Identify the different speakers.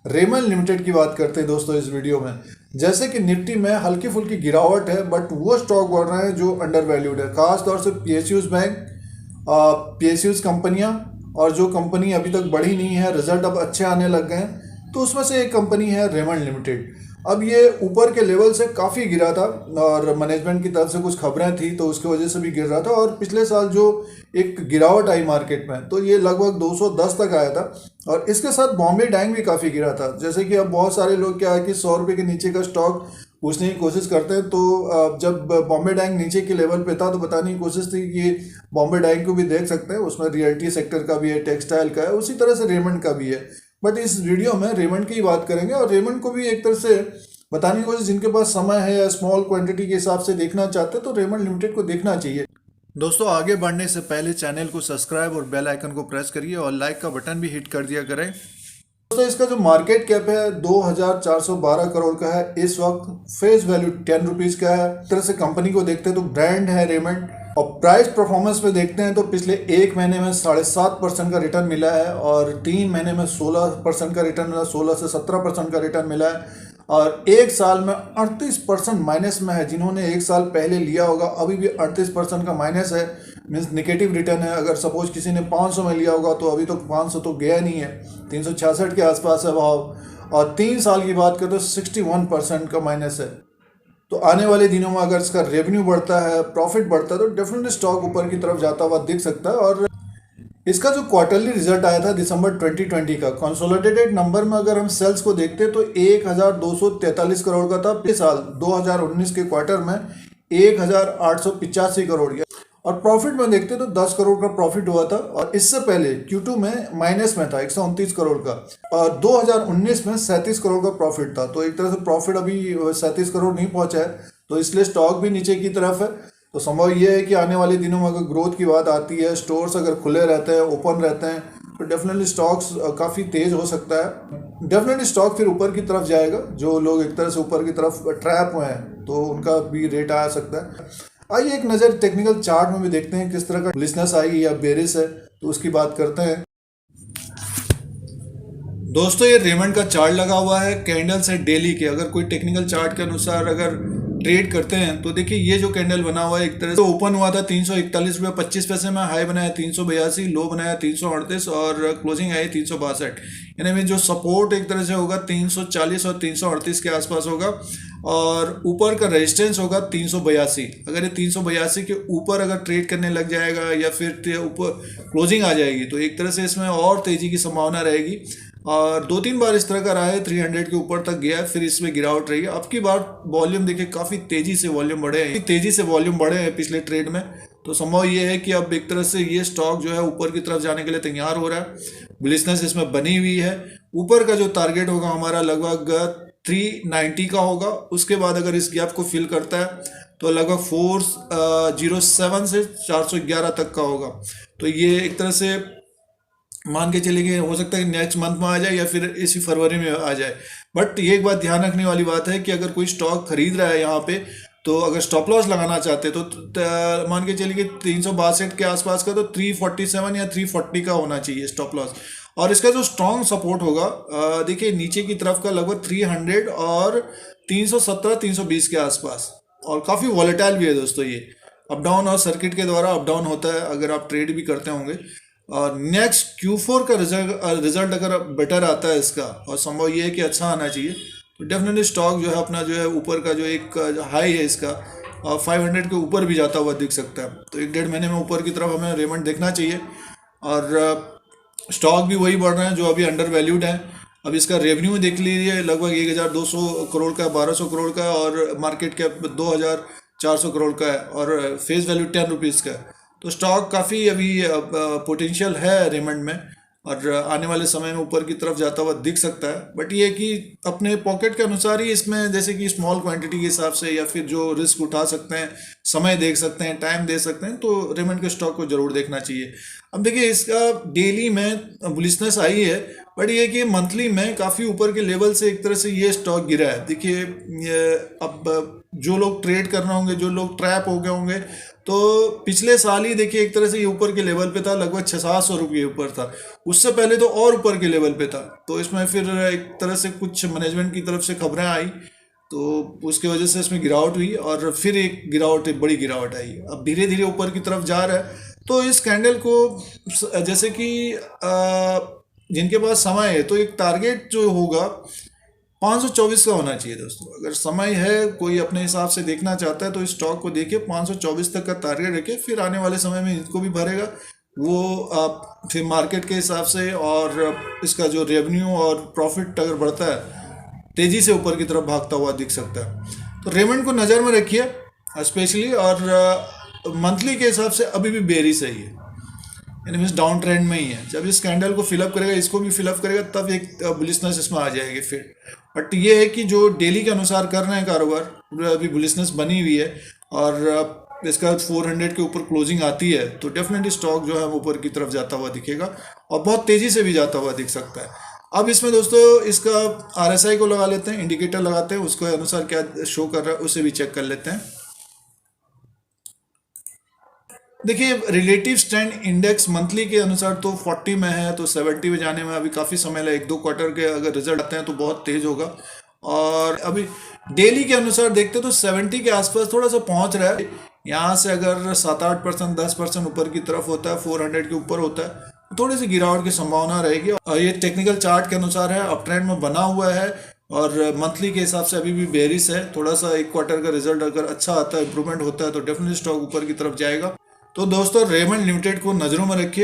Speaker 1: Raymond limited की बात करते हैं दोस्तों इस वीडियो में। जैसे कि निफ्टी में हल्की फुल्की गिरावट है, बट वो स्टॉक बढ़ रहे हैं जो अंडर वैल्यूड है, खास तौर से पीएसयूज बैंक, पीएसयूज कंपनियां, और जो कंपनी अभी तक बढ़ी नहीं है, रिजल्ट अब अच्छे आने लग गए हैं, तो उसमें से एक कंपनी है रेमंड लिमिटेड। अब ये ऊपर के लेवल से काफ़ी गिरा था और मैनेजमेंट की तरफ से कुछ खबरें थी तो उसकी वजह से भी गिर रहा था। और पिछले साल जो एक गिरावट आई मार्केट में, तो ये लगभग 210 तक आया था। और इसके साथ बॉम्बे डाइंग भी काफ़ी गिरा था। जैसे कि अब बहुत सारे लोग क्या है कि 100 रुपये के नीचे का स्टॉक पूछने की कोशिश करते हैं, तो जब बॉम्बे डाइंग नीचे के लेवल पे था तो बताने की कोशिश थी कि बॉम्बे डाइंग को भी देख सकते हैं, उसमें रियल्टी सेक्टर का भी है, टेक्सटाइल का है, उसी तरह से रेमंड का भी है। बट इस वीडियो में रेमंड की ही बात करेंगे और रेमंड को भी एक तरह से बताने की कोशिश, जिनके पास समय है या स्मॉल क्वांटिटी के हिसाब से देखना चाहते हैं तो रेमंड लिमिटेड को देखना चाहिए। दोस्तों, आगे बढ़ने से पहले चैनल को सब्सक्राइब और बेल आइकन को प्रेस करिए और लाइक का बटन भी हिट कर दिया करें। दोस्तों, इसका जो मार्केट कैप है 2412 करोड़ का है इस वक्त। फेस वैल्यू 10 रुपीज़ का है। इस तरह से कंपनी को देखते हैं तो ब्रांड है रेमंड। और प्राइस परफॉर्मेंस में देखते हैं तो पिछले एक महीने में 7.5% का रिटर्न मिला है और 3 महीने में 16% का रिटर्न मिला, 16 से 17% का रिटर्न मिला है। और एक साल में 38% माइनस में है। जिन्होंने एक साल पहले लिया होगा अभी भी 38% का माइनस है, मीन्स निगेटिव रिटर्न है। अगर सपोज किसी ने 500 में लिया होगा तो अभी तो 500 तो गया नहीं है, 366 के आसपास है भाव। और 3 साल की बात करें तो 61% का माइनस है। तो आने वाले दिनों में अगर इसका रेवेन्यू बढ़ता है, प्रॉफिट बढ़ता है, तो डेफिनेटली स्टॉक ऊपर की तरफ जाता हुआ दिख सकता है। और इसका जो क्वार्टरली रिजल्ट आया था दिसंबर 2020 का, कंसोलिडेटेड नंबर में अगर हम सेल्स को देखते तो 1243 करोड़ का था। पिछले साल 2019 के क्वार्टर में 1885 करोड़। और प्रॉफिट में देखते तो 10 करोड़ का प्रॉफिट हुआ था। और इससे पहले Q2 में माइनस में था 129 करोड़ का, और 2019 में 37 करोड़ का प्रॉफिट था। तो एक तरह से प्रॉफिट अभी 37 करोड़ नहीं पहुंचा है, तो इसलिए स्टॉक भी नीचे की तरफ है। तो संभव ये है कि आने वाले दिनों में अगर ग्रोथ की बात आती है, स्टोर्स अगर खुले रहते हैं, ओपन रहते हैं, तो डेफिनेटली स्टॉक्स काफ़ी तेज हो सकता है। डेफिनेटली स्टॉक फिर ऊपर की तरफ जाएगा। जो लोग एक तरह से ऊपर की तरफ ट्रैप हुए हैं तो उनका भी रेट आ सकता है। आइए एक नज़र टेक्निकल चार्ट में भी देखते हैं किस तरह का बुलिशनेस आई या बेरिश है, तो उसकी बात करते हैं। दोस्तों, ये रेमंड का चार्ट लगा हुआ है, कैंडल्स है डेली के। अगर कोई टेक्निकल चार्ट के अनुसार अगर ट्रेड करते हैं तो देखिए ये जो कैंडल बना हुआ है, एक तरह से ओपन हुआ था 341 रुपये 25 पैसे में, हाई बनाया 382, लो बनाया 338 और क्लोजिंग आई 362। यानी में जो सपोर्ट एक तरह से होगा 340 और 338 के आसपास होगा, और ऊपर का रेजिस्टेंस होगा 382। अगर ये 382 के ऊपर अगर ट्रेड करने लग जाएगा या फिर ऊपर क्लोजिंग आ जाएगी तो एक तरह से इसमें और तेज़ी की संभावना रहेगी। और 2-3 बार इस तरह का रहा है, 300 के ऊपर तक गया है, फिर इसमें गिरावट रही है। अब की बार वॉल्यूम देखिए काफ़ी तेज़ी से वॉल्यूम बढ़े हैं पिछले ट्रेड में। तो संभव ये है कि अब एक तरह से ये स्टॉक जो है ऊपर की तरफ जाने के लिए तैयार हो रहा है। बुलिशनेस इसमें बनी हुई है। ऊपर का जो टारगेट होगा हमारा लगभग 390 का होगा। उसके बाद अगर इस गैप को फिल करता है तो लगभग 407 से 411 तक का होगा। तो ये एक तरह से मान के चलिए हो सकता है नेक्स्ट मंथ में आ जाए या फिर इसी फरवरी में आ जाए। बट ये एक बात ध्यान रखने वाली बात है कि अगर कोई स्टॉक खरीद रहा है यहाँ पे, तो अगर स्टॉप लॉस लगाना चाहते तो मान के चलिए 362 के आसपास का, तो 347 या 340 का होना चाहिए स्टॉप लॉस। और इसका जो स्ट्रॉन्ग सपोर्ट होगा देखिए नीचे की तरफ का लगभग 300 और 317 320 के आसपास। और काफ़ी वॉलेटाइल भी है दोस्तों, ये अप डाउन और सर्किट के द्वारा अप डाउन होता है अगर आप ट्रेड भी करते होंगे। और नेक्स्ट Q4 का रिजल्ट अगर बेटर आता है इसका, और संभव ये है कि अच्छा आना चाहिए, तो डेफिनेटली स्टॉक जो है अपना जो है ऊपर का जो एक हाई है इसका 500 के ऊपर भी जाता हुआ दिख सकता है। तो 1-1.5 महीने में ऊपर की तरफ हमें रेमंड देखना चाहिए। और स्टॉक भी वही बढ़ रहे हैं जो अभी अंडर वैल्यूड है। अब इसका रेवेन्यू देख लीजिए, लगभग 1200 करोड़ का, 1200 करोड़ का, और मार्केट कैप 2400 करोड़ का है, और फेस वैल्यू 10 रुपीज़ का है। तो स्टॉक काफ़ी अभी पोटेंशियल है रेमंड में, और आने वाले समय में ऊपर की तरफ जाता हुआ दिख सकता है। बट ये कि अपने पॉकेट के अनुसार ही इसमें, जैसे कि स्मॉल क्वांटिटी के हिसाब से या फिर जो रिस्क उठा सकते हैं, समय देख सकते हैं, टाइम दे सकते हैं, तो रेमंड के स्टॉक को जरूर देखना चाहिए। अब देखिए इसका डेली में बुलिशनेस आई है, बट ये कि मंथली में काफ़ी ऊपर के लेवल से एक तरह से ये स्टॉक गिरा है। देखिए अब जो लोग ट्रेड कर रहे होंगे, जो लोग ट्रैप हो गए होंगे, तो पिछले साल ही देखिए एक तरह से ये ऊपर के लेवल पे था, लगभग 600-700 रुपये ऊपर था। उससे पहले तो और ऊपर के लेवल पे था। तो इसमें फिर एक तरह से कुछ मैनेजमेंट की तरफ से खबरें आई, तो उसकी वजह से इसमें गिरावट हुई और फिर एक बड़ी गिरावट आई। अब धीरे धीरे ऊपर की तरफ जा रहा है। तो इस कैंडल को जैसे कि जिनके पास समय है तो एक टारगेट जो होगा 524 का होना चाहिए दोस्तों। अगर समय है, कोई अपने हिसाब से देखना चाहता है तो इस स्टॉक को देखिए 524 तक का टारगेट रखे, फिर आने वाले समय में इसको भी भरेगा वो आप फिर मार्केट के हिसाब से, और इसका जो रेवेन्यू और प्रॉफिट अगर बढ़ता है तेजी से ऊपर की तरफ भागता हुआ दिख सकता है। तो रेमंड को नज़र में रखिए स्पेशली, और मंथली के हिसाब से अभी भी बेरिश है ये, यानी मीन्स डाउन ट्रेंड में ही है। जब इस कैंडल को फिलअप करेगा, इसको भी फिलअप करेगा, तब एक बुलिशनेस इसमें आ जाएगी फिर। बट ये है कि जो डेली के अनुसार कर रहे हैं कारोबार, अभी बुलिशनेस बनी हुई है और इसका 400 के ऊपर क्लोजिंग आती है तो डेफिनेटली स्टॉक जो है ऊपर की तरफ जाता हुआ दिखेगा और बहुत तेज़ी से भी जाता हुआ दिख सकता है। अब इसमें दोस्तों इसका RSI को लगा लेते हैं, इंडिकेटर लगाते हैं, उसके अनुसार क्या शो कर रहा है उसे भी चेक कर लेते हैं। देखिए रिलेटिव स्ट्रेंथ इंडेक्स मंथली के अनुसार तो 40 में है, तो 70 में जाने में अभी काफ़ी समय लगे। 1-2 क्वार्टर के अगर रिजल्ट आते हैं तो बहुत तेज होगा। और अभी डेली के अनुसार देखते तो 70 के आसपास थोड़ा सा पहुंच रहा है। यहाँ से अगर 7-8%, 10% ऊपर की तरफ होता है, 400 के ऊपर होता है, तो थोड़ी सी गिरावट की संभावना रहेगी। और ये टेक्निकल चार्ट के अनुसार है, अप ट्रेंड में बना हुआ है और मंथली के हिसाब से अभी भी बेरिश है। थोड़ा सा एक क्वार्टर का रिजल्ट अगर अच्छा आता है, इंप्रूवमेंट होता है, तो डेफिनेटली स्टॉक ऊपर की तरफ जाएगा। तो दोस्तों रेमंड लिमिटेड को नज़रों में रखिए।